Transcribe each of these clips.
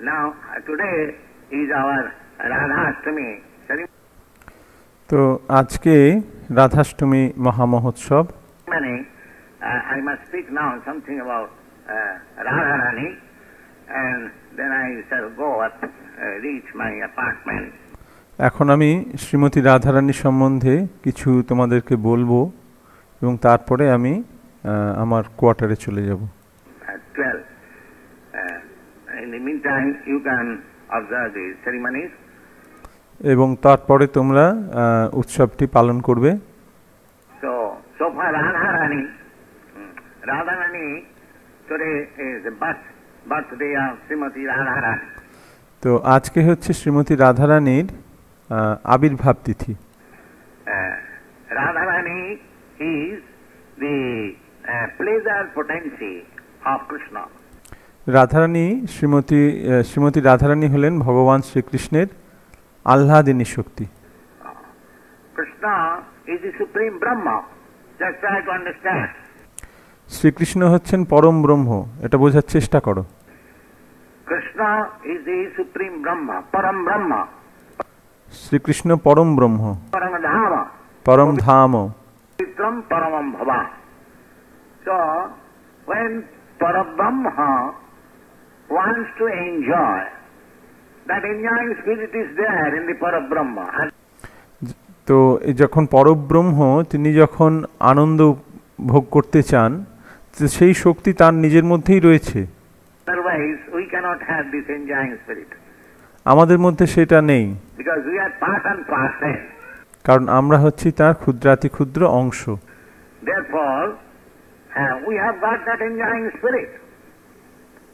Now today is our Radhastami ceremony. তো আজকে Radhashtami মহামহোৎসব। I must speak now something about Radharani, and then I shall go up, reach my apartment. এখন আমি শ্রীমতী রাধারানী সম্বন্ধে কিছু তোমাদেরকে বলবো এবং তারপরে আমি আমার কোয়ার্টারে চলে যাব। At 12. In the meantime, you can observe the ceremonies. এবং তারপরে তোমরা উৎসবটি পালন করবে। So for Radharani, Radharani today is the birthday of Srimati Radharani. তো আজকে হচ্ছে শ্রীমতী রাধারানীর আবির্ভাব তিথি। Radharani is the pleasure potency of Krishna. Radharani Shrimati Radharani হলেন ভগবান শ্রীকৃষ্ণের আহ্লাদিনী শক্তি। Krishna is the supreme Brahma. Just try to understand. Shrikrishna হচ্ছেন পরম ব্রহ্ম, এটা বোঝার চেষ্টা করো। Krishna is the supreme Brahma, Param Brahma. Shrikrishna পরম ব্রহ্ম, Param Dhama. পরম ধাম, Pitram Paramam Bhava. So, when Parabrahma wants to enjoy, that enjoying spirit is there in the Parabrahma. তো যখন পরব্রহ্ম তিনি যখন আনন্দ ভোগ করতে চান, সেই শক্তি তার নিজের মধ্যেই রয়েছে। Otherwise, we cannot have this enjoying spirit. আমাদের মধ্যে সেটা নেই, Because we are part and parcel. কারণ আমরা হচ্ছি তার ক্ষুদ্রাতি ক্ষুদ্র অংশ। Therefore, we have got that enjoying spirit,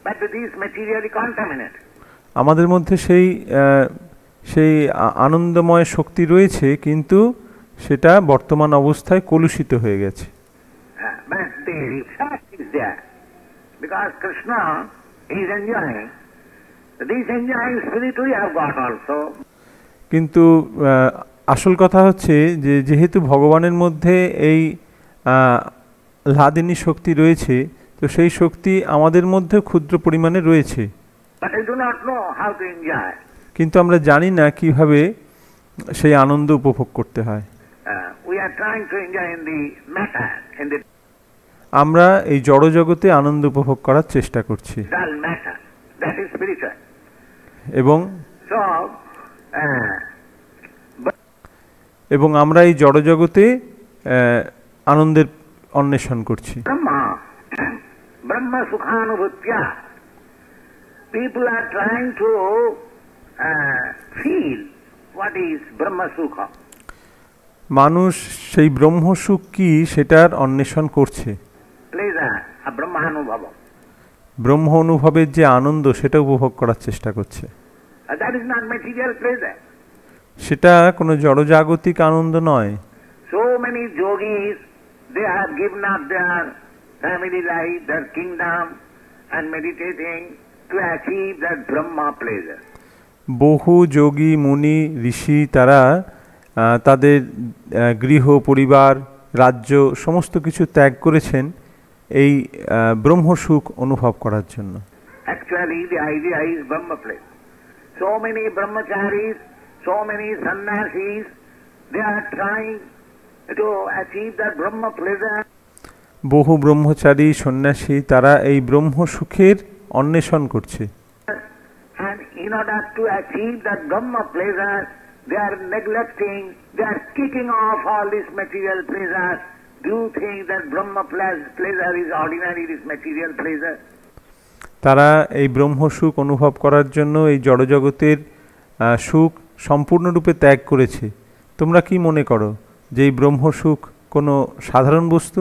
but it is materially contaminated. আমাদের মধ্যে সেই আনন্দময় শক্তি রয়েছে, কিন্তু সেটা বর্তমান অবস্থায় কলুষিত হয়ে গেছে। But the fact is there, because Krishna is enjoying. This enjoying spirit we have got also. কিন্তু আসল কথা হচ্ছে যে যেহেতু ভগবানের মধ্যে এই আহ্লাদিনী শক্তি রয়েছে, তো সেই শক্তি আমাদের মধ্যে ক্ষুদ্র পরিমাণে রয়েছে। But I do not know how to enjoy. কিন্তু আমরা জানি না কিভাবে সেই আনন্দ উপভোগ করতে হয়। We are trying to enjoy in the matter, in the আমরা এই জড় জগতে আনন্দ উপভোগ করার চেষ্টা করছি, dull matter. That is spiritual. এবং আমরা এই জড় জগতে আনন্দের অন্বেষণ করছি। Brahma Sukhanubhutya. People are trying to feel what is Brahma Sukha. মানুষ সেই ব্রহ্ম সুখ কি সেটার অন্বেষণ করছে। Pleasure, a Brahmanubhava. ব্রহ্ম অনুভবের যে আনন্দ সেটা উপভোগ করার চেষ্টা করছে। That is not material pleasure. সেটা কোনো জড়জাগতিক আনন্দ নয়। So many yogis, they have given up their family life, their kingdom, and meditating to achieve that Brahma pleasure. বহু যোগী মুনি ঋষি তারা তাদের গৃহ পরিবার রাজ্য সমস্ত কিছু ত্যাগ করেছেন এই ব্রহ্ম সুখ অনুভব করার জন্য। Actually the idea is Brahma pleasure. So many brahmacharis, so many sannyasis, they are trying to achieve that Brahma pleasure. বহু ব্রহ্মচারী সন্ন্যাসী তারা এই ব্রহ্ম সুখের অন্বেষণ করছে। And in order to achieve that Brahma pleasure, they are neglecting, they are kicking off all these material pleasures. Do you think that Brahma pleasure is ordinary, this material pleasure? তারা এই ব্রহ্ম সুখ অনুভব করার জন্য এই জড়জগতের সুখ সম্পূর্ণরূপে ত্যাগ করেছে। তোমরা কি মনে করো যে এই ব্রহ্ম সুখ কোনো সাধারণ বস্তু?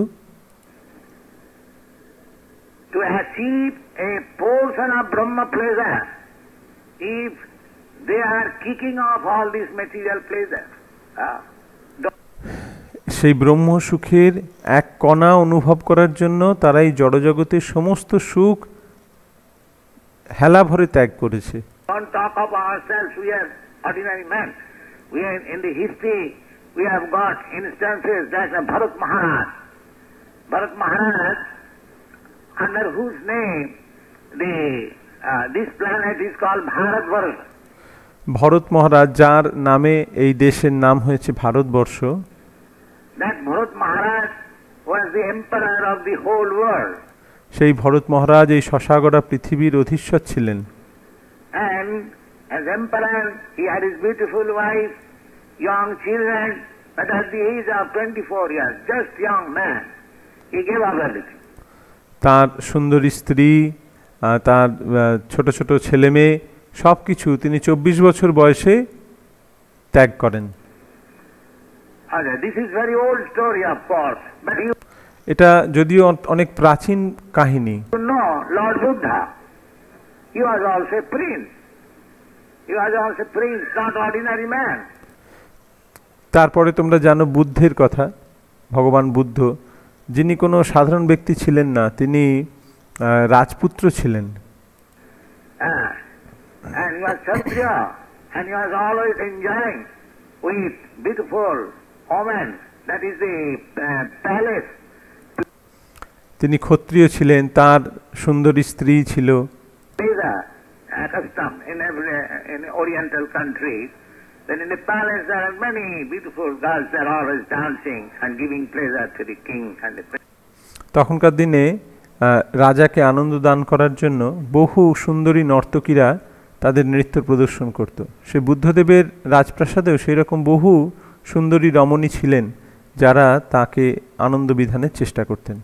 To achieve a portion of Brahma pleasure, if they are kicking off all these material pleasure, সেই ব্রহ্ম সুখের এক কণা অনুভব করার জন্য তারা এই জড়জগতের সমস্ত সুখ হেলা ভরে ত্যাগ করেছে। On top of ourselves, we are ordinary men. We are in the history. We have got instances that Bharat Maharaj, under whose name the this planet is called Bharatvarsha. Bharat মহারাজ, যার নামে এই দেশের নাম হয়েছে Bharatvarsha, That Bharat Maharaj was the emperor of the whole world. সেই ভরত মহারাজ এই শশাগড়া পৃথিবীর অধীশ্বর ছিলেন। And as emperor, he had his beautiful wife, young children, but at the age of 24 years, just young man, he gave up everything. তার সুন্দরী স্ত্রী, তার ছোট ছোট ছেলে মেয়ে সব কিছু তিনি 24 বছর বয়সে ত্যাগ করেন। This is very old story, of course, but you এটা যদিও অনেক প্রাচীন কাহিনী। know Lord Buddha, he was also a prince. He was also a prince, not ordinary man. তারপরে তোমরা জানো বুদ্ধের কথা, ভগবান বুদ্ধ, যিনি কোনো সাধারণ ব্যক্তি ছিলেন না, তিনি রাজপুত্র ছিলেন। And he was Kshatriya, and he was always enjoying with beautiful women, that is the palace. তিনি ক্ষত্রিয় ছিলেন, তার সুন্দরী স্ত্রী ছিল। Is a custom in every in Oriental countries. Then in the palace there are many beautiful girls that are always dancing and giving pleasure to the king and the prince. তখনকার দিনে রাজাকে আনন্দ দান করার জন্য বহু সুন্দরী নর্তকীরা তাদের নৃত্য প্রদর্শন করত। সে বুদ্ধদেবের রাজপ্রাসাদেও সেই রকম বহু সুন্দরী রমণী ছিলেন যারা তাকে আনন্দ বিধানের চেষ্টা করতেন।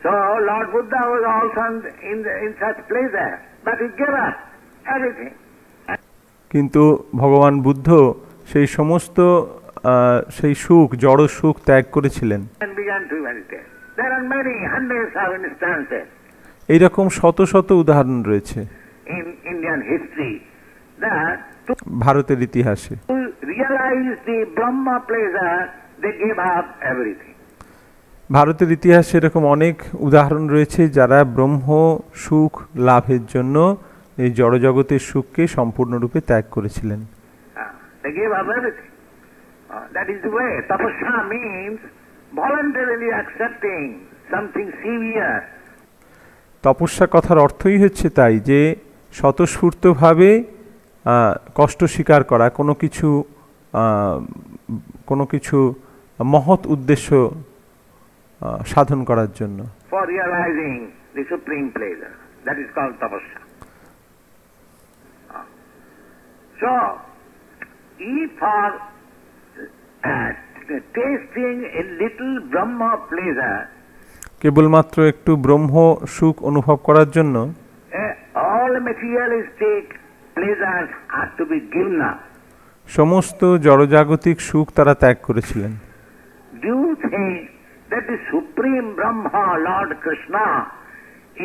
So Lord Buddha was also in such pleasure, but he gave up everything. কিন্তু ভগবান বুদ্ধ সেই সমস্ত সেই সুখ, জড় সুখ ত্যাগ করেছিলেন। And began to meditate. There are many hundreds of instances এইরকম শত শত উদাহরণ রয়েছে in Indian history that to ভারতের ইতিহাসে। realize the Brahma pleasure, they gave up everything. ভারতের ইতিহাসে এরকম অনেক উদাহরণ রয়েছে যারা ব্রহ্ম সুখ লাভের জন্য এই জড়জগতের সুখকে সম্পূর্ণরূপে ত্যাগ করেছিলেন। They gave up everything. That is the way. Tapasya means voluntarily accepting something severe. তপস্যা কথার অর্থই হচ্ছে তাই যে স্বতঃস্ফূর্তভাবে কষ্ট স্বীকার করা, কোনো কিছু মহৎ উদ্দেশ্য সাধন করার জন্য। For realizing the supreme pleasure, that is called tapasya. So, if for tasting a little Brahma pleasure, কেবলমাত্র একটু ব্রহ্ম সুখ অনুভব করার জন্য all materialistic pleasures are to be given up. সমস্ত জড়জাগতিক সুখ তারা ত্যাগ করেছিলেন। Do you think that the supreme Brahma, Lord Krishna,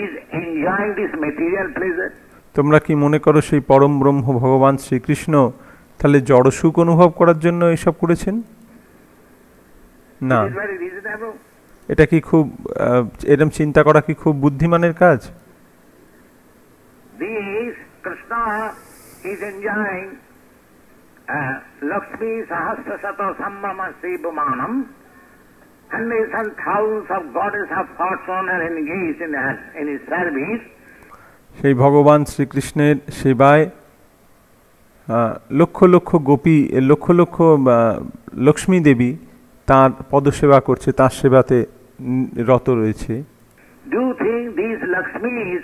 is enjoying this material pleasure? তোমরা কি মনে করো সেই পরম ব্রহ্ম ভগবান শ্রীকৃষ্ণ তাহলে জড় সুখ অনুভব করার জন্য এসব করেছেন? না। It is very reasonable. এটা কি খুব এরকম চিন্তা করা কি খুব বুদ্ধিমানের কাজ? This Krishna is enjoying Lakshmi Sahasrasata Sambhama Sribumanam, hundreds and thousands of goddess of fortune are engaged in his service. সেই ভগবান শ্রীকৃষ্ণের সেবায় লক্ষ লক্ষ গোপী, লক্ষ লক্ষ লক্ষ্মী দেবী তাঁর পদসেবা করছে, তাঁর সেবাতে রত রয়েছে। Do you think these Lakshmis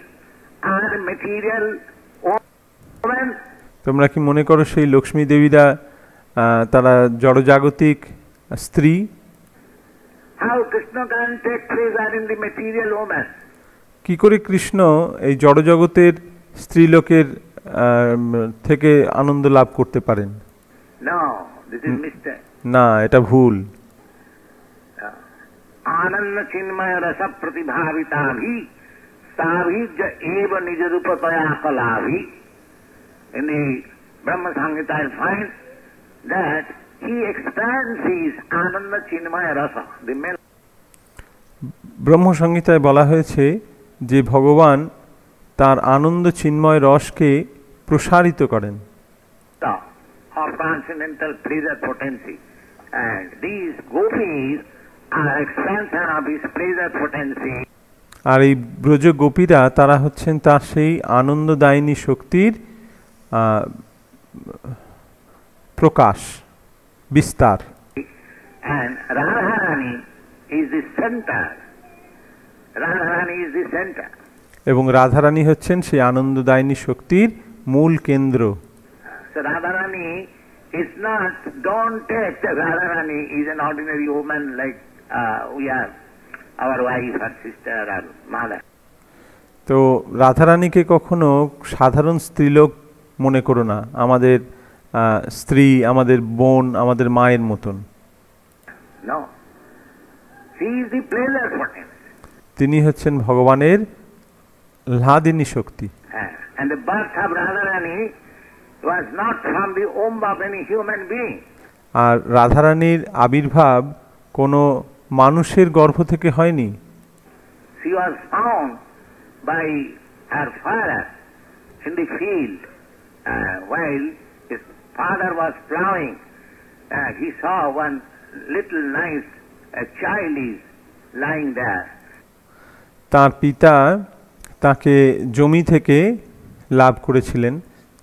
are material women? তোমরা কি মনে করো সেই লক্ষ্মী দেবীরা তারা জড়জাগতিক স্ত্রী? How Krishna can take pleasure in the material woman? কি করে কৃষ্ণ এই জড়জগতের স্ত্রীলোকের থেকে আনন্দ লাভ করতে পারেন? No, this is mistake. না, এটা ভুল। Ananda chinmaya rasa pratibhavitavi savijya eva nijarupataya kalavi. In the Brahma Samhita I find that he expands his Ananda chinmaya rasa, the male. ব্রহ্ম সংহিতায় বলা হয়েছে যে ভগবান তার আনন্দ চিন্ময় রসকে প্রসারিত করেন। Of transcendental pleasure potency, and these gopis are expansion of his pleasure potency. আর এই ব্রজ গোপীরা তারা হচ্ছেন তার সেই আনন্দদায়িনী শক্তির প্রকাশ, বিস্তার। And Radharani is the center. Radharani is the center. এবং রাধারানী হচ্ছেন সেই আনন্দদায়িনী শক্তির মূল কেন্দ্র। So Radharani is not, don't take that Radharani is an ordinary woman like we are, our wife or sister or mother. তো রাধারানীকে কখনো সাধারণ স্ত্রীলোক মনে করো না, আমাদের স্ত্রী, আমাদের বোন, আমাদের মায়ের মতন। No, she is the pleasure potency. তিনি হচ্ছেন ভগবানের হ্লাদিনী শক্তি। And the birth of Radharani was not from the womb of any human being. আর রাধারানীর আবির্ভাব কোনো মানুষের গর্ভ থেকে হয়নি। She was found by her father in the field while his father was plowing. He saw one little nice child is lying there. তার পিতা তাকে জমি থেকে লাভ করেছিলেন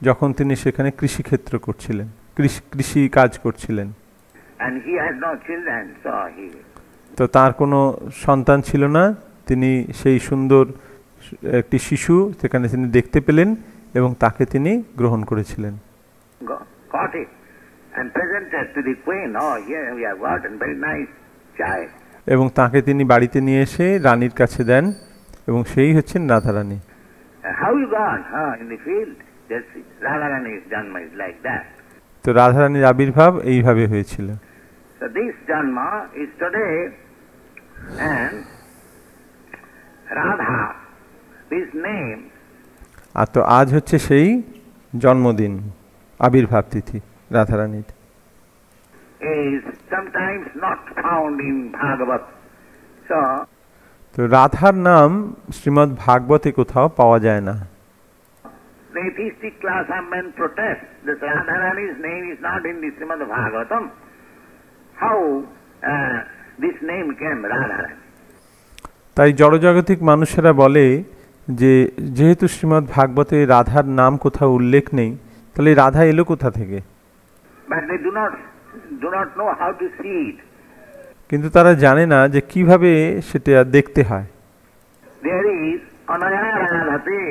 যখন তিনি সেখানে কৃষিক্ষেত্র করছিলেন, কৃষি কাজ করছিলেন। And he had no children, so he. তো তার কোনো সন্তান ছিল না, তিনি সেই সুন্দর একটি শিশু সেখানে তিনি দেখতে পেলেন এবং তাকে তিনি গ্রহণ করেছিলেন। Caught it and presented to the queen. Oh, here we have got a very nice child. এবং তাকে তিনি বাড়িতে নিয়ে এসে রানীর কাছে দেন এবং সেই হচ্ছেন Radharani. How you got? In the field. Just Radharani's Janma is like that. তো রাধারানীর আবির্ভাব এইভাবে হয়েছিল। So this Janma is today, and Radha, this name. আর তো আজ হচ্ছে সেই জন্মদিন, আবির্ভাব তিথি রাধারানীর। Is sometimes not found in Bhagavat. So. তো রাধার নাম শ্রীমদ্ ভাগবতে কোথাও পাওয়া যায় না। The atheistic class of men protest that Radharani's name is not in the Srimad Bhagavatam. How this name came, Radharani? তাই জড়জাগতিক মানুষেরা বলে যে যেহেতু শ্রীমদ্ ভাগবতে রাধার নাম কোথাও উল্লেখ নেই, তাহলে রাধা এলো কোথা থেকে? But they do not know how to see it. কিন্তু তারা জানে না যে কিভাবে সেটা দেখতে হয়। There is Anaya Radhate.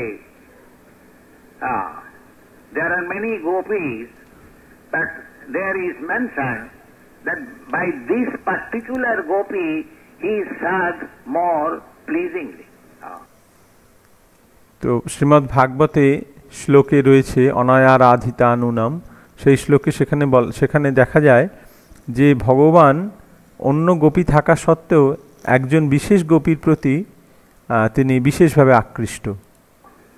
There are many gopis, but there is mentioned that by this particular gopi he is served more pleasingly. তো শ্রীমদ্ ভাগবতে শ্লোকে রয়েছে অনয়া রাধিতা নুনাম, সেই শ্লোকে সেখানে দেখা যায় যে ভগবান অন্য গোপী থাকা সত্ত্বেও একজন বিশেষ গোপীর প্রতি তিনি বিশেষভাবে আকৃষ্ট।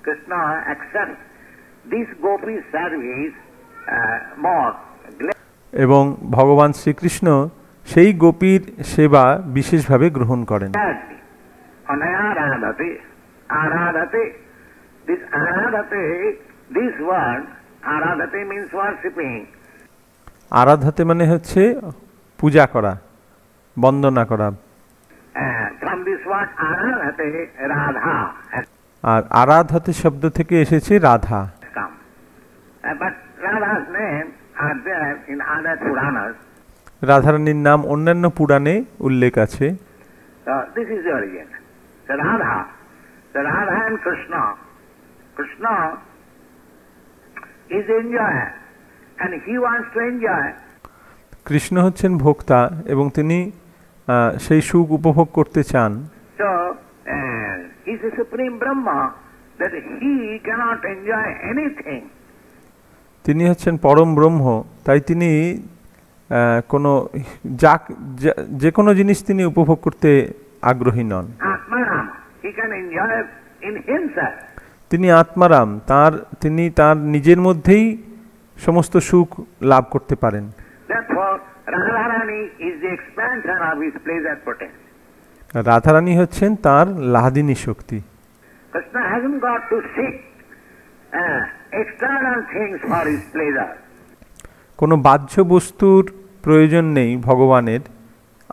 Krishna accepts this gopi's service more. এবং ভগবান শ্রীকৃষ্ণ সেই গোপীর সেবা বিশেষভাবে গ্রহণ করেন। অনয়া রাধাতে, আরাধতে, this aradhate, this word aradhate means worshipping. আরাধতে মানে হচ্ছে পূজা করা, বন্দনা করা। From this word aradhate, Radha. আর আরাধতে শব্দ থেকে এসেছে Radha. But Radha's name are there in other Puranas. রাধারানীর নাম অন্যান্য পুরাণে উল্লেখ আছে। So this is the origin. So Radha and Krishna. Krishna is enjoyer and he wants to enjoy. Krishna হচ্ছেন ভোক্তা এবং তিনি সেই সুখ উপভোগ করতে চান। So he is a supreme Brahma that he cannot enjoy anything. তিনি হচ্ছেন পরম ব্রহ্ম, তাই তিনি কোনো যে কোনো জিনিস তিনি উপভোগ করতে আগ্রহী নন। Atmaram, he can enjoy in himself. তিনি আত্মারাম, তিনি তার নিজের মধ্যেই সমস্ত সুখ লাভ করতে পারেন। Therefore, Radharani is the expansion of his pleasure potency. Radharani হচ্ছেন তার লাহাদিনী শক্তি। Krishna hasn't got to seek external things for his pleasure. কোনো বাহ্য বস্তুর প্রয়োজন নেই ভগবানের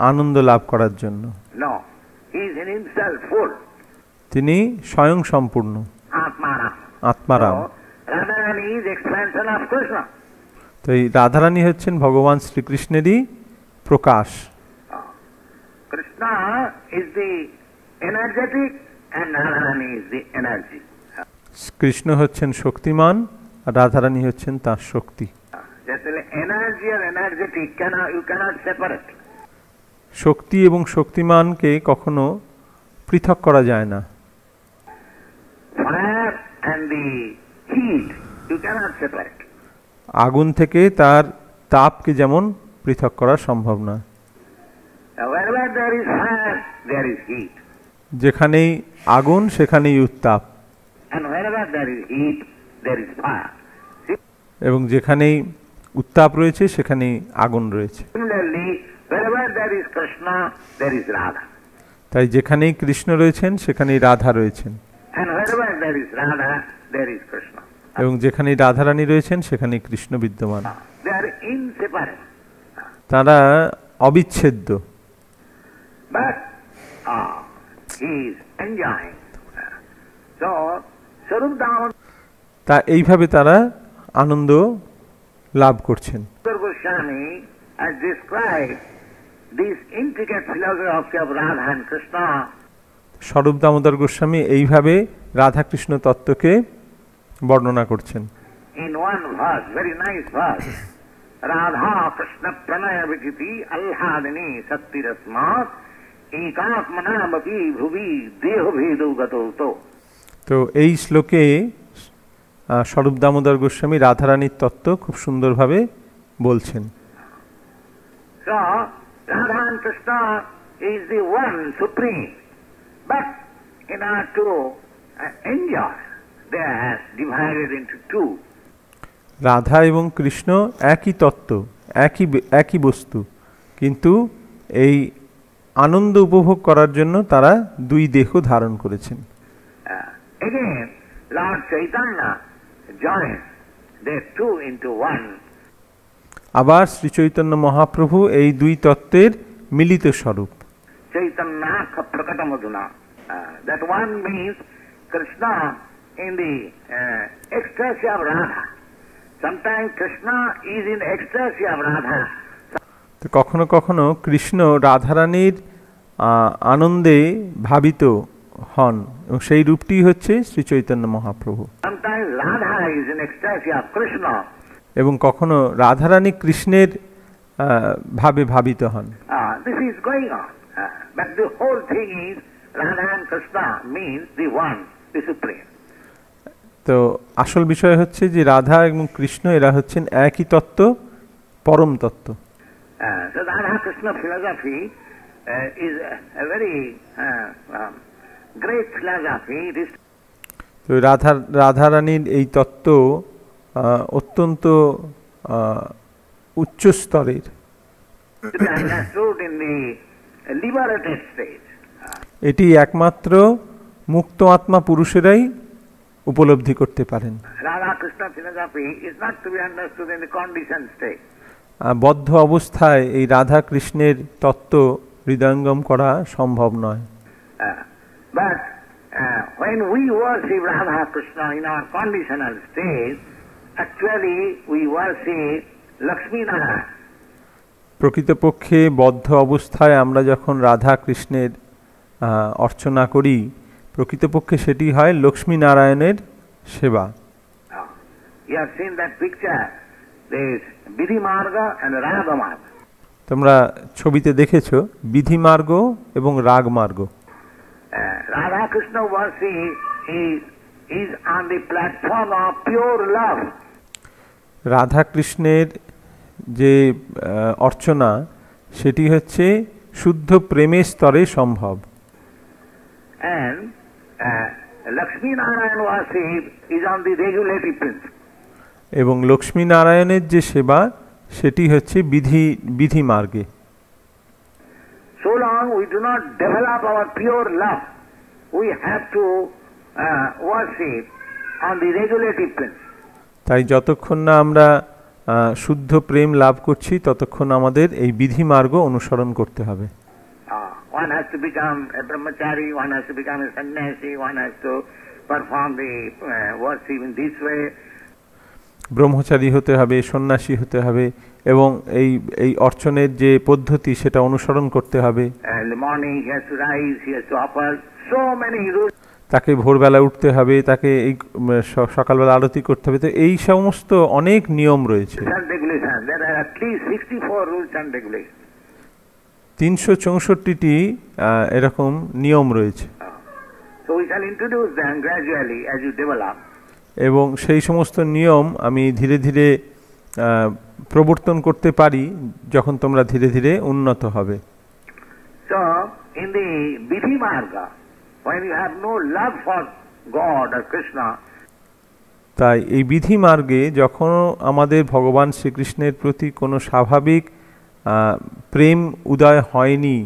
আনন্দ লাভ করার জন্য। No, he is in himself full. তিনি স্বয়ং সম্পূর্ণ Atmaram. Atmaram. So, Radharani is expansion of Krishna. তো এই রাধারানী হচ্ছেন ভগবান শ্রীকৃষ্ণেরই প্রকাশ। Krishna is the energetic and Radharani is the energy. Krishna হচ্ছেন শক্তিমান আর রাধারানী হচ্ছেন তার শক্তি। Just energy or energetic, you cannot separate. শক্তি এবং শক্তিমানকে কখনো পৃথক করা যায় না। Fire and the heat, you cannot separate. আগুন থেকে তার তাপকে যেমন পৃথক করা সম্ভব না। Now, wherever there is fire, there is heat. যেখানেই আগুন সেখানেই উত্তাপ, And wherever there is heat, there is fire. এবং যেখানেই উত্তাপ রয়েছে সেখানেই আগুন রয়েছে। Similarly, wherever there is Krishna, there is Radha. তাই যেখানেই কৃষ্ণ রয়েছেন সেখানেই রাধা রয়েছেন, And wherever there is Radha, there is Krishna. এবং যেখানেই রাধারানী রয়েছেন সেখানেই কৃষ্ণ বিদ্যমান। They are inseparable. তারা অবিচ্ছেদ্য। But he is enjoying. So, Sarup Damodar তা এইভাবে তারা আনন্দ লাভ করছেন। Goswami has described this intricate philosophy of Radha and Krishna. স্বরূপ দামোদর গোস্বামী এইভাবে রাধাকৃষ্ণ তত্ত্বকে বর্ণনা করছেন। In one verse, very nice verse, Radha Krishna Pranaya Vikiti Alhadini Sattirasmat Ekatmanamapi Bhuvi Deho Bhedu Gato. তো এই শ্লোকে স্বরূপ দামোদর গোস্বামী রাধারানীর তত্ত্ব খুব সুন্দরভাবে বলছেন। So, Radha and Krishna is the one supreme, but in order to enjoy, they are divided into two. Radha এবং কৃষ্ণ একই তত্ত্ব, একই বস্তু, কিন্তু এই আনন্দ উপভোগ করার জন্য তারা দুই দেহ ধারণ করেছেন। Again, Lord Chaitanya joins the two into one. আবার শ্রী চৈতন্য মহাপ্রভু এই দুই তত্ত্বের মিলিত স্বরূপ। Chaitanya Prakatamoduna. That one means Krishna in the ecstasy of Radha. Sometimes Krishna is in ecstasy of Radha. তো কখনো কখনো কৃষ্ণ রাধারানীর আনন্দে ভাবিত হন, এবং সেই রূপটি হচ্ছে Shri Chaitanya Mahaprabhu. Sometimes Radha is in ecstasy of Krishna. এবং কখনো রাধারানী কৃষ্ণের ভাবে ভাবিত হন। This is going on. But the whole thing is Radha and Krishna means the one, the supreme. তো আসল বিষয় হচ্ছে যে রাধা এবং কৃষ্ণ এরা হচ্ছেন একই তত্ত্ব, পরম তত্ত্ব। So Radha Krishna philosophy is a very great philosophy. It is তো রাধারানীর এই তত্ত্ব অত্যন্ত উচ্চ স্তরের, to be understood in the liberated state. এটি একমাত্র মুক্ত আত্মা পুরুষেরাই উপলব্ধি করতে পারেন। Radha Krishna philosophy is not to be understood in the conditioned state. বদ্ধ অবস্থায় এই রাধা কৃষ্ণের তত্ত্ব হৃদয়ঙ্গম করা সম্ভব নয়। But when we worship Radha Krishna in our conditional state, actually we worship Lakshmi Narayana. প্রকৃতপক্ষে বদ্ধ অবস্থায় আমরা যখন রাধা কৃষ্ণের অর্চনা করি, প্রকৃতপক্ষে সেটি হয় লক্ষ্মী নারায়ণের সেবা। You have seen that picture. There is Vidhi Marga and Raga Marga. তোমরা ছবিতে দেখেছো বিধি মার্গ এবং রাগ মার্গ। Radha Krishna worship is on the platform of pure love. Radha কৃষ্ণের যে অর্চনা সেটি হচ্ছে শুদ্ধ প্রেমের স্তরে সম্ভব। And Lakshmi Narayan worship is on the regulative principle. এবং লক্ষ্মী নারায়ণের যে সেবা সেটি হচ্ছে বিধি মার্গে। So long we do not develop our pure love, we have to worship on the regulative principle. তাই যতক্ষণ না আমরা শুদ্ধ প্রেম লাভ করছি ততক্ষণ আমাদের এই বিধি মার্গ অনুসরণ করতে হবে। One one has to become a brahmachari, one has to become a sannyasi, one has to perform the worship in this way. ব্রহ্মচারী হতে হবে, সন্ন্যাসী হতে হবে এবং এই এই অর্চনের যে পদ্ধতি সেটা অনুসরণ করতে হবে। In the morning he has to rise, he has to offer so many rules. তাকে ভোরবেলা উঠতে হবে, তাকে এই সকালবেলা আরতি করতে হবে। তো এই সমস্ত অনেক নিয়ম রয়েছে। There are at least 64 rules and regulations. 364টি এরকম নিয়ম রয়েছে। So we shall introduce them gradually as you develop. এবং সেই সমস্ত নিয়ম আমি ধীরে ধীরে প্রবর্তন করতে পারি যখন তোমরা ধীরে ধীরে উন্নত হবে। So in the Vidhi Marga, when you have no love for God or Krishna, তাই এই বিধি মার্গে যখন আমাদের ভগবান শ্রীকৃষ্ণের প্রতি কোনো স্বাভাবিক প্রেম উদয় হয়নি,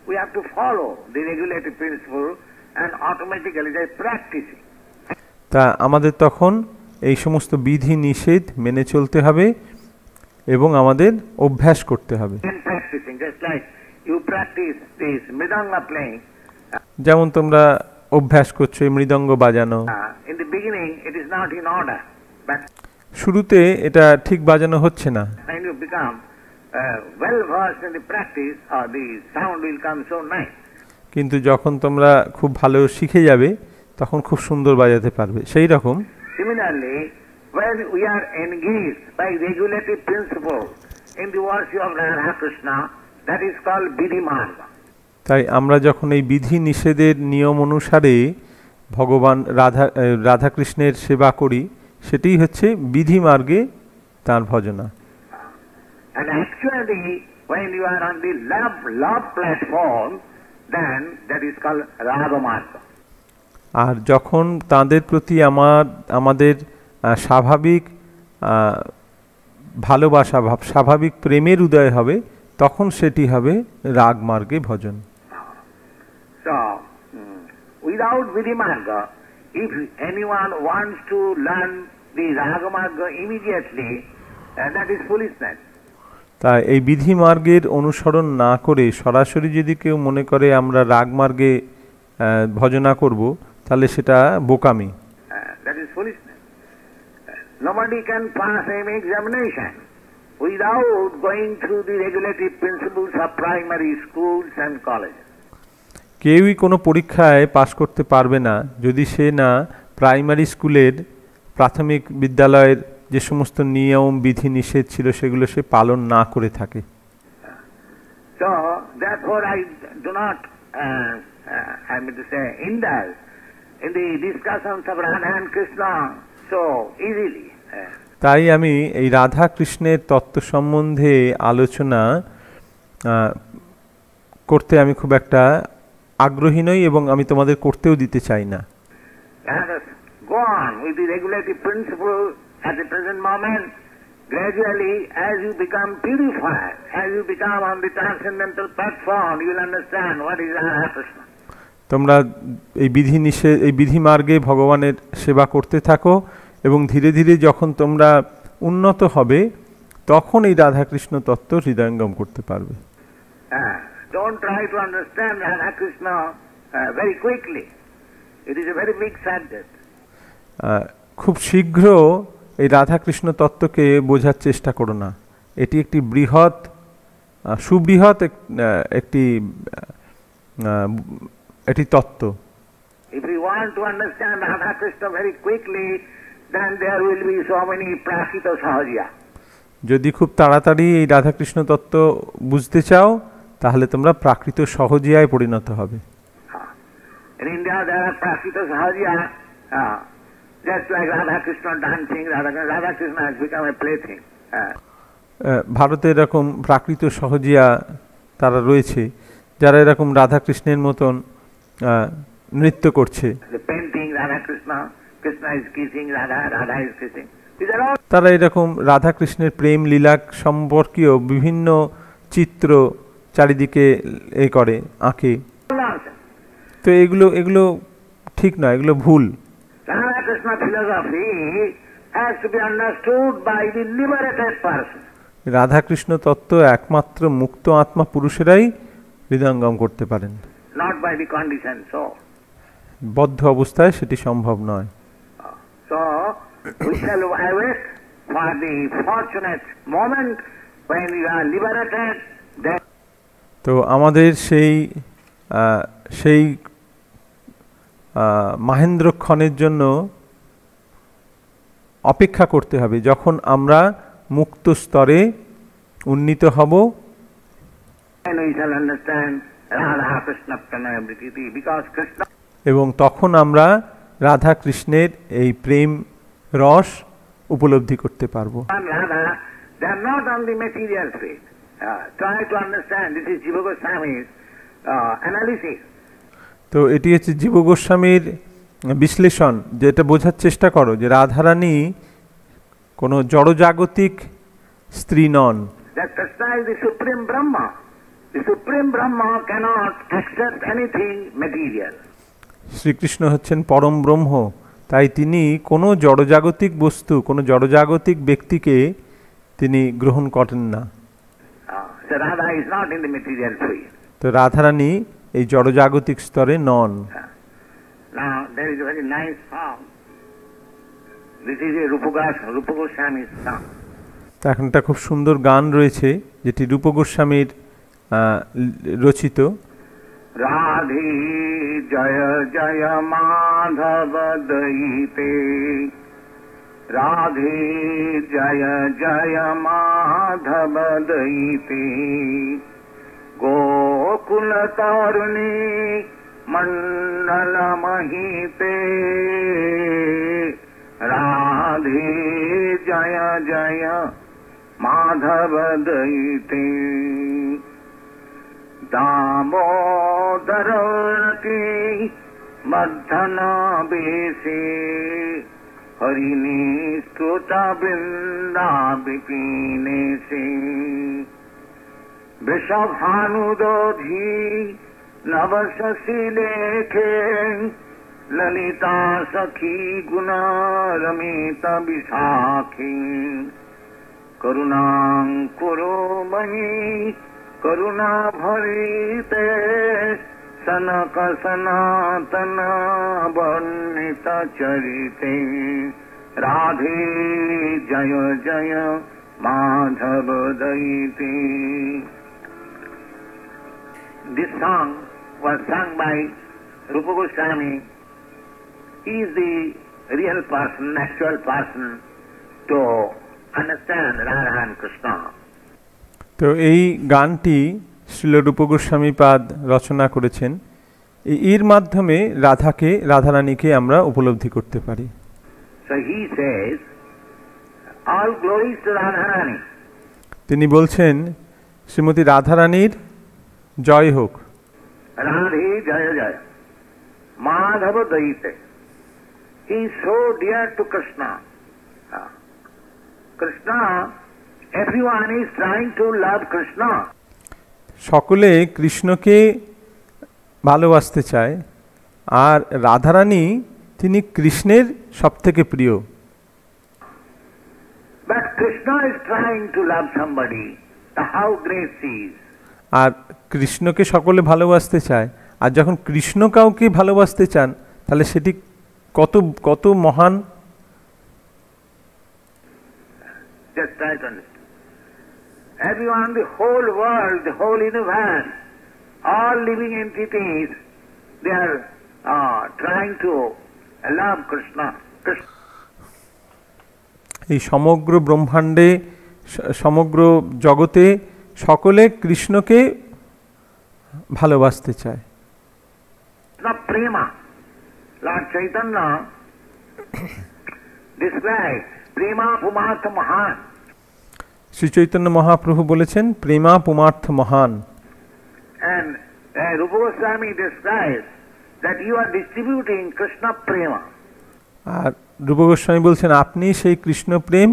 we have to follow the regulative principle and automatically they practice it. তা আমাদের তখন এই সমস্ত বিধি নিষেধ মেনে চলতে হবে এবং আমাদের অভ্যাস করতে হবে। Just like you practice this mridanga playing. যেমন তোমরা অভ্যাস করছো এই মৃদঙ্গ বাজানো। In the beginning it is not in order, but শুরুতে এটা ঠিক বাজানো হচ্ছে না। when you become well versed in the practice, the sound will come so nice. কিন্তু যখন তোমরা খুব ভালো শিখে যাবে তখন খুব সুন্দর বাজাতে পারবে। সেই রকম Similarly, when we are engaged by regulative principle in the worship of Radha Krishna, that is called Vidhi Marga. তাই আমরা যখন এই বিধি নিষেধের নিয়ম অনুসারে ভগবান রাধা কৃষ্ণের সেবা করি, সেটাই হচ্ছে বিধি মার্গে তার ভজনা। And actually, when you are on the love platform, then that is called Raga Marga. আর যখন তাদের প্রতি আমাদের স্বাভাবিক ভালোবাসা ভাব, স্বাভাবিক প্রেমের উদয় হবে, তখন সেটি হবে রাগ মার্গে ভজন। So, without Vidhi Marga, if anyone wants to learn the Raga Marga immediately, that is foolishness. তাই এই বিধি মার্গের অনুসরণ না করে সরাসরি যদি কেউ মনে করে আমরা রাগ মার্গে ভজনা করব, তাহলে সেটা বোকামি। That is foolishness. Nobody can pass any examination without going through the regulative principles of primary schools and colleges. কেউই কোনো পরীক্ষায় পাশ করতে পারবে না যদি সে না প্রাইমারি স্কুলের প্রাথমিক বিদ্যালয়ের যে সমস্ত নিয়ম বিধি নিষেধ ছিল সেগুলো সে পালন না করে থাকে। So therefore I do not I mean to say indulge in the discussions of Radha and Krishna so easily. তাই আমি এই রাধা কৃষ্ণের তত্ত্ব সম্বন্ধে আলোচনা করতে আমি খুব একটা আগ্রহী নই এবং আমি তোমাদের করতেও দিতে চাই না। Go on with the regulative principle at the present moment. Gradually, as you become purified, as you become on the transcendental platform, you will understand what is Radha Krishna. তোমরা এই বিধি মার্গে ভগবানের সেবা করতে থাকো এবং ধীরে ধীরে যখন তোমরা উন্নত হবে তখন এই রাধা কৃষ্ণ তত্ত্ব হৃদয়ঙ্গম করতে পারবে। Don't try to understand Radha Krishna very quickly. It is a very big subject. খুব শীঘ্র এই রাধা কৃষ্ণ তত্ত্বকে বোঝার চেষ্টা করো না। এটি একটি সুবৃহৎ একটি তত্ত্ব। If you want to understand Radha Krishna very quickly, then there will be so many prakita sahajya. যদি খুব তাড়াতাড়ি এই রাধা কৃষ্ণ তত্ত্ব বুঝতে চাও তাহলে তোমরা প্রাকৃত সহজিয়ায় পরিণত হবে। In India there are prakita sahajya, just like Radha Krishna dancing, Radha Krishna has become a plaything. ভারতে এরকম প্রাকৃত সহজিয়া তারা রয়েছে যারা এরকম রাধা কৃষ্ণের মতন নৃত্য করছে। তারা এরকম রাধা কৃষ্ণের প্রেম লীলা সম্পর্কীয় বিভিন্ন চিত্র চারিদিকে করে আঁকে। তো এগুলো ঠিক নয়, এগুলো ভুল। Radha Krishna philosophy has to be understood by the liberated person. Radha Krishna তত্ত্ব একমাত্র মুক্ত আত্মা পুরুষেরাই হৃদয়ঙ্গম করতে পারেন, not by the condition. So, বদ্ধ অবস্থায় সেটি সম্ভব নয়। so we shall await for the fortunate moment when we are liberated. Then তো আমাদের সেই মাহেন্দ্রক্ষণের জন্য অপেক্ষা করতে হবে, যখন আমরা মুক্ত স্তরে উন্নীত হব, we shall understand Radha Krishna Pranayamriti, because Krishna এবং তখন আমরা রাধা কৃষ্ণের এই প্রেম রস উপলব্ধি করতে পারবো। and Radha, they are not on the material field. Try to understand, this is Jiva Goswami's analysis. তো এটি হচ্ছে জীব গোস্বামীর বিশ্লেষণ, যেটা বোঝার চেষ্টা করো যে রাধারানী কোনো জড়জাগতিক স্ত্রী নন। That Krishna is the Supreme Brahma. The Supreme Brahma cannot accept anything material. Shrikrishna হচ্ছেন পরম ব্রহ্ম, তাই তিনি কোনো জড়জাগতিক বস্তু, কোনো জড়জাগতিক ব্যক্তিকে তিনি গ্রহণ করেন না। So Radha is not in the material field. তো রাধারানী এই জড়জাগতিক স্তরে নন। Now there is a very nice song. This is a Rupa Goswami's song. তা এখন একটা খুব সুন্দর গান রয়েছে, যেটি রূপ গোস্বামীর রচিত। রাধে জয় জয় মাধব দয়িতে, রাধে জয় জয় মাধব দয়িতে, গোকুল তরুণী মণ্ডল মহিতে, রাধে জয় জয় মাধব দয়িতে, दामोदर की मर्दना बेसे, हरिणी स्तुता वृंदा विपीने से, वृषभानुदोधी नव शशि लेखे, ललिता सखी गुना रमित विशाखी, करुणांकुरो मही करुणा भरिते, सनक सनातन वर्णित चरिते, राधे जय जय Madhav दयिते। This song was sung by Rupa Goswami. He is the real person, actual person to understand Radha and Krishna. তো এই গানটি শ্রীল রূপ গোস্বামীপাদ রচনা করেছেন, এর মাধ্যমে রাধারানীকে আমরা উপলব্ধি করতে পারি। So he says, all glories to Radharani. তিনি বলছেন শ্রীমতী রাধারানীর জয় হোক। Radhe jaya jaya Madhava dayite. He is so dear to Krishna. Krishna, everyone is trying to love Krishna. সকলে কৃষ্ণকে ভালোবাসতে চায়, আর রাধারানী তিনি কৃষ্ণের সবথেকে প্রিয়। But Krishna is trying to love somebody. How great she is. আর কৃষ্ণকে সকলে ভালোবাসতে চায়, আর যখন কৃষ্ণ কাউকে ভালোবাসতে চান তাহলে সেটি কত কত মহান। Just try to understand. Everyone, the whole world, the whole universe, all living entities, they are trying to love Krishna. এই সমগ্র ব্রহ্মাণ্ডে, সমগ্র জগতে সকলে কৃষ্ণকে ভালোবাসতে চায়। Prema. Lord Chaitanya described Prema Pumartha Mahan. Shri Chaitanya Mahaprabhu বলেছেন প্রেমা পুমার্থ মহান। And Rupa Goswami describes that you are distributing Krishna Prema. আর রূপ গোস্বামী বলছেন আপনি সেই কৃষ্ণ প্রেম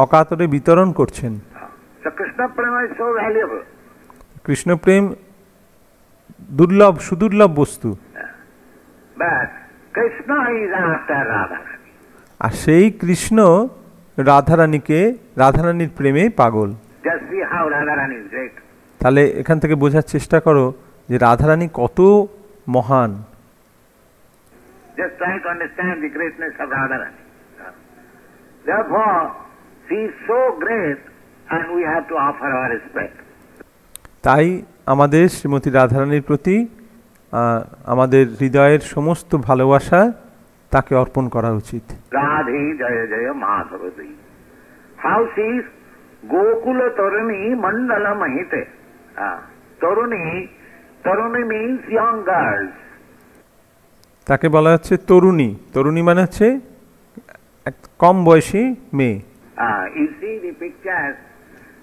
অকাতরে বিতরণ করছেন। So Krishna Prema is so valuable. Krishna প্রেম দুর্লভ, সুদুর্লভ বস্তু। But Krishna is after Radha. আর সেই কৃষ্ণ রাধারানীর প্রেমে পাগল। Just see how Radharani is great. তাহলে এখান থেকে বোঝার চেষ্টা করো যে রাধারানী কত মহান। Just try to understand the greatness of Radharani. Therefore, she is so great and we have to offer our respect. তাই আমাদের শ্রীমতী রাধারানীর প্রতি আমাদের হৃদয়ের সমস্ত ভালোবাসা তাকে অর্পণ করা উচিত। রাধে জয় জয় মাধবী। How she is Gokula Toruni Mandala Mahite. Toruni means young girls. তাকে বলা হচ্ছে তরুণী। তরুণী মানে হচ্ছে কম বয়সী মেয়ে। You see the pictures,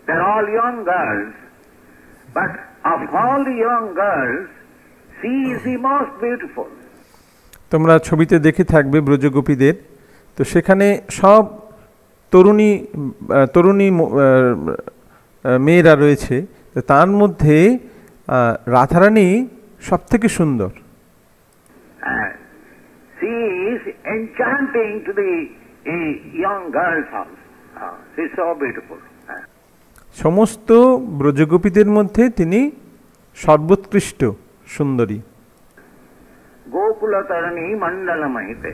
they're all young girls. But of all the young girls, she is the most beautiful. তোমরা ছবিতে দেখে থাকবে ব্রজগোপীদের, তো সেখানে সব তরুণী মেয়েরা রয়েছে, তো তার মধ্যে রাধারানী সব থেকে সুন্দর। She is enchanting to the young girls also. She is so beautiful. সমস্ত ব্রজগোপীদের মধ্যে তিনি সর্বোৎকৃষ্ট সুন্দরী। গোকুল তরণী মণ্ডল মহিতে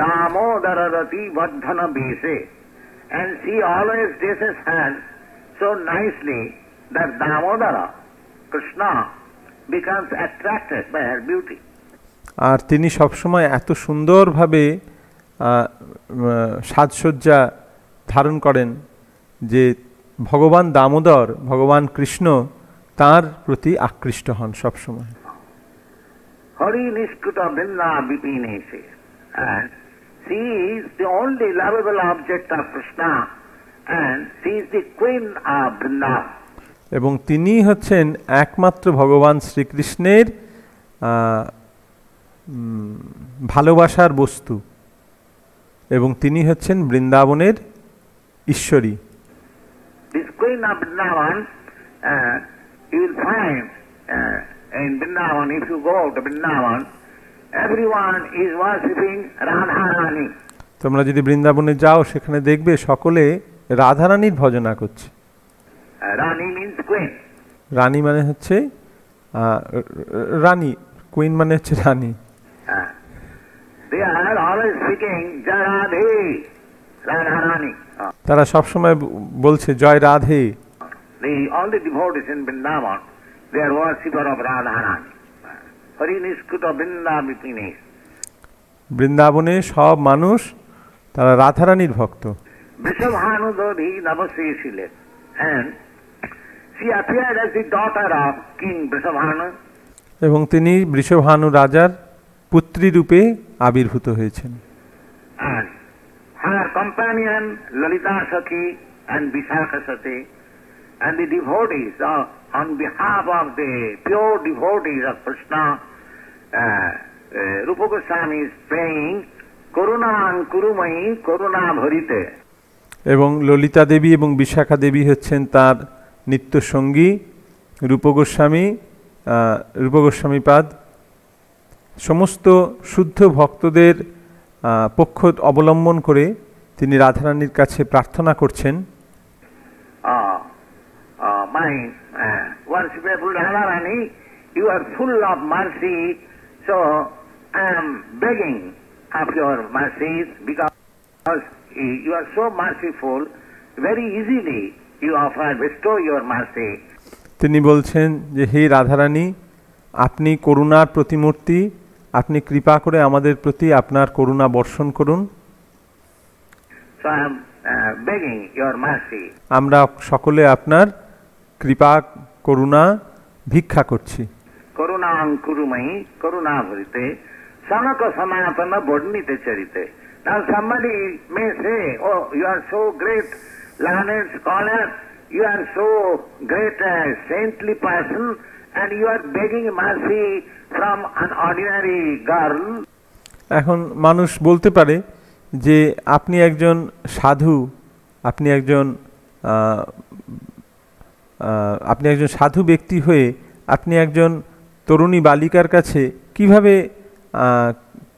দামোদরতি বর্ধন বেশে, and she always dresses her so nicely that Damodara, Krishna, becomes attracted by her beauty. আর তিনি সবসময় এত সুন্দরভাবে সাজসজ্জা ধারণ করেন যে ভগবান দামোদর, ভগবান কৃষ্ণ তার প্রতি আকৃষ্ট হন সবসময়। Hari নিষ্কৃত Brinda বিপিনেশে, and she is the only lovable object of Krishna and she is the queen of Vrindavan. এবং তিনি হচ্ছেন একমাত্র ভগবান শ্রীকৃষ্ণের ভালোবাসার বস্তু এবং তিনি হচ্ছেন বৃন্দাবনের ঈশ্বরী। This queen of Vrindavan, you will find in Vrindavan, if you go to Vrindavan, everyone is worshipping Radharani. তোমরা যদি বৃন্দাবনে যাও সেখানে দেখবে সকলে রাধারানীর ভজনা করছে। Rani means queen. রানী মানে হচ্ছে রানী, কুইন মানে হচ্ছে রানী। They are always speaking Jai Radhe, Radharani. তারা সবসময় বলছে জয় Radhe. All the devotees in Vrindavan, they are worshipper of Radharani. Hari Niskruta Vrinda Vipinesh. বৃন্দাবনে সব মানুষ তারা রাধারানীর ভক্ত। Vrishabhanudodhi Navaseshile, and she appeared as the daughter of King Vrishabhanu. এবং তিনি বৃষভানু রাজার পুত্রী রূপে আবির্ভূত হয়েছেন। And her companion Lalita Sakhi and Vishakha Sati and the devotees on behalf of the pure devotees of Krishna, Rupa Goswami is praying Karuna Kurumai Karuna Bharite. এবং ললিতা দেবী এবং বিশাখা দেবী হচ্ছেন তার নিত্য সঙ্গী। রূপ গোস্বামীপাদ সমস্ত শুদ্ধ ভক্তদের পক্ষ অবলম্বন করে তিনি রাধারানীর কাছে প্রার্থনা করছেন। My worshipful Radharani, you are full of mercy, so I am begging of your mercies because you are so merciful, very easily you bestow your mercy. তিনি বলছেন যে হে রাধারানী, আপনি করুণার প্রতিমূর্তি, আপনি কৃপা করে আমাদের প্রতি আপনার করুণা বর্ষণ করুন। So I am begging your mercy. আমরা সকলে আপনার কৃপা করুণা ভিক্ষা করছি। করুণাং কুরুময়ি করুণা ভরিতে সনক সনাতন বর্ণিতে চরিতে। Now somebody may say, oh, you are so great learned scholar, you are so great saintly person, and you are begging mercy from an ordinary girl. এখন মানুষ বলতে পারে যে আপনি একজন সাধু, আপনি একজন সাধু ব্যক্তি হয়ে আপনি একজন তরুণী বালিকার কাছে কিভাবে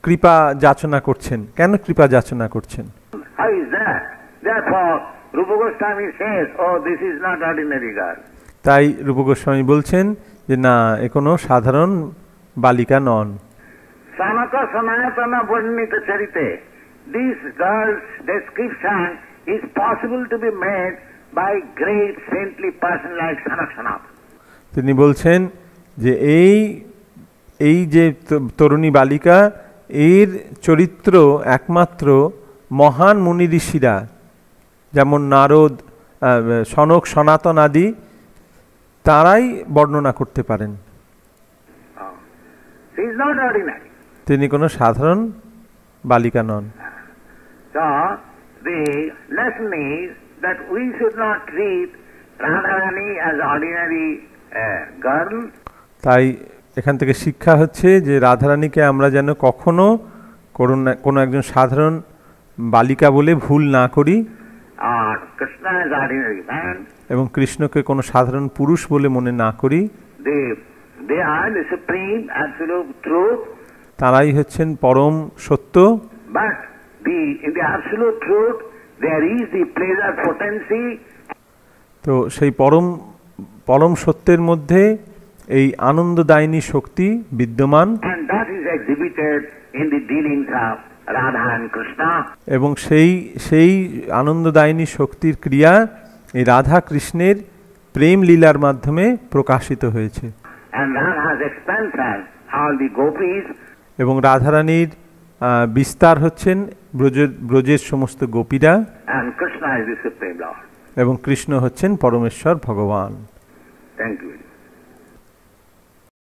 কৃপা যাচনা করছেন, কেন কৃপা যাচনা করছেন? How is that? Therefore, Rupa Goswami says, oh, this is not ordinary girl. তাই রূপ গোস্বামী বলছেন যে না, এ কোনো সাধারণ বালিকা নন। Sanaka Sanatana Varnita Charite. This girl's description is possible to be made by great saintly person like Sanaka Sanatana. তিনি বলছেন যে এই যে তরুণী বালিকা, এর চরিত্র একমাত্র মহান মুনি ঋষিরা, যেমন নারদ, সনক, সনাতন আদি, তারাই বর্ণনা করতে পারেন। She is not ordinary. তিনি কোনো সাধারণ বালিকা নন। So the lesson is that we should not treat Radharani as ordinary girl. তাই এখান থেকে শিক্ষা হচ্ছে যে রাধারানীকে আমরা যেন কখনো কোনো একজন সাধারণ বালিকা বলে ভুল না করি, Or Krishna as ordinary man. এবং কৃষ্ণকে কোনো সাধারণ পুরুষ বলে মনে না করি। They are the supreme absolute truth. তারাই হচ্ছেন পরম সত্য। But in the absolute truth there is the pleasure potency. তো সেই পরম সত্যের মধ্যে এই আনন্দদায়িনী শক্তি বিদ্যমান, And that is exhibited in the dealings of Radha and Krishna. এবং সেই আনন্দদায়িনী শক্তির ক্রিয়া এই রাধা কৃষ্ণের প্রেম লীলার মাধ্যমে প্রকাশিত হয়েছে। And Radha's expansion, all the gopis. এবং রাধারানীর বিস্তার হচ্ছেন ব্রজের সমস্ত গোপীরা, And Krishna is the Supreme Lord. এবং কৃষ্ণ হচ্ছেন পরমেশ্বর ভগবান। Thank you.